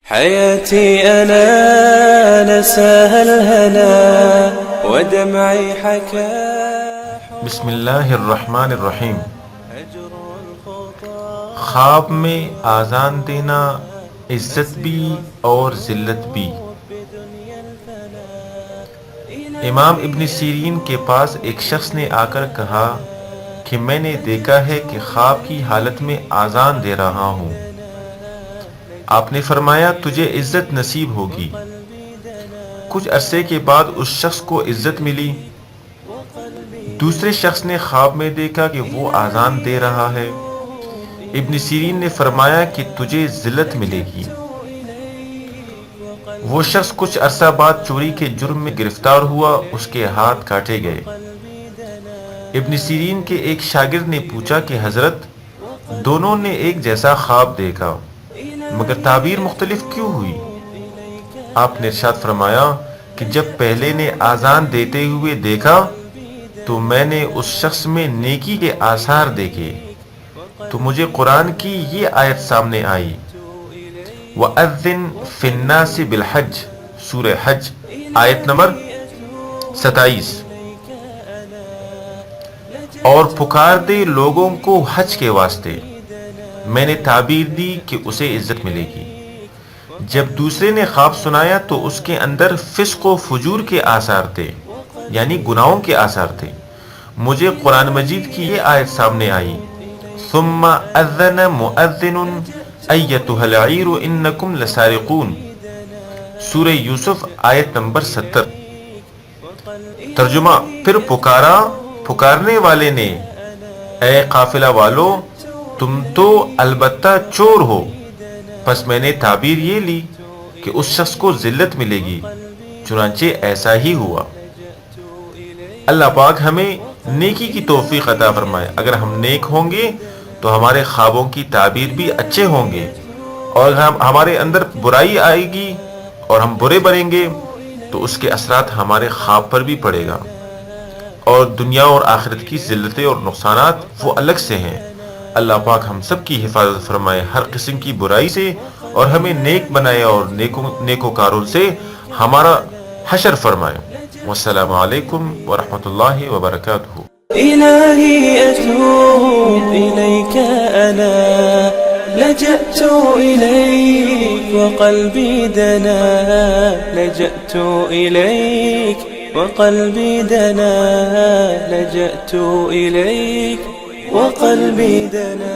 حياتي أنا نساها الهنا ودمعي حكى. بسم اللہ الرحمن الرحیم. خواب میں آذان دینا عزت بھی اور ذلت بھی. امام ابن سیرین کے پاس ایک شخص نے آ کر کہا کہ میں نے دیکھا ہے کہ خواب کی حالت میں آذان دے رہا ہوں. آپ نے فرمایا تجھے عزت نصیب ہوگی. کچھ عرصے کے بعد اس شخص کو عزت ملی. دوسرے شخص نے خواب میں دیکھا کہ وہ آذان دے رہا ہے. ابن سیرین نے فرمایا کہ تجھے ذلت ملے گی. وہ شخص کچھ عرصہ بعد چوری کے جرم میں گرفتار ہوا. اس کے ہاتھ کاٹے گئے. ابن سیرین کے ایک شاگرد نے پوچھا کہ حضرت دونوں نے ایک جیسا خواب دیکھا مگر تعبیر مختلف کیوں ہوئی؟ آپ نے ارشاد فرمایا کہ جب پہلے نے آذان دیتے ہوئے دیکھا تو میں نے اس شخص میں نیکی کے آثار دیکھے تو مجھے قرآن کی یہ آیت سامنے آئی وَأَذِّن فِي النَّاسِ بِالْحَجِّ سورہ حج آیت نمبر 27. اور پکار دے لوگوں کو حج کے واسطے. میں نے تعبیر دی کہ اسے عزت ملے گی. جب دوسرے نے خواب سنایا تو اس کے اندر فسق و فجور کے آثار تھے یعنی گناہوں کے آثار تھے. مجھے قرآن مجید کی یہ آیت سامنے آئی ثم اذن مؤذن ایتها العیر انکم لسارقون سورہ یوسف آیت نمبر 70. ترجمہ پھر پکارنے والے نے اے قافلہ والو تم تو البتہ چور ہو. پس میں نے تعبیر یہ لی کہ اس شخص کو ذلت ملے گی. چنانچہ ایسا ہی ہوا. اللہ پاک ہمیں نیکی کی توفیق عطا فرمائے. اگر ہم نیک ہوں گے تو ہمارے خوابوں کی تعبیر بھی اچھے ہوں گے اور ہمارے اندر برائی آئے گی اور ہم برے بنیں گے تو اس کے اثرات ہمارے خواب پر بھی پڑے گا. اور دنیا اور آخرت کی ذلتیں اور نقصانات وہ الگ سے ہیں. اللہ پاک ہم سب کی حفاظت فرمائے ہر قسم کی برائی سے اور ہمیں نیک بنائے اور نیکوکاروں سے ہمارا حشر فرمائے. والسلام علیکم ورحمۃ اللہ وبرکاتہ. إلهي أتوب إليك أنا لجأت إليك وقلبي دنا لجأت إليك وقلبي دنا لجأت إليك وقلبي دنا.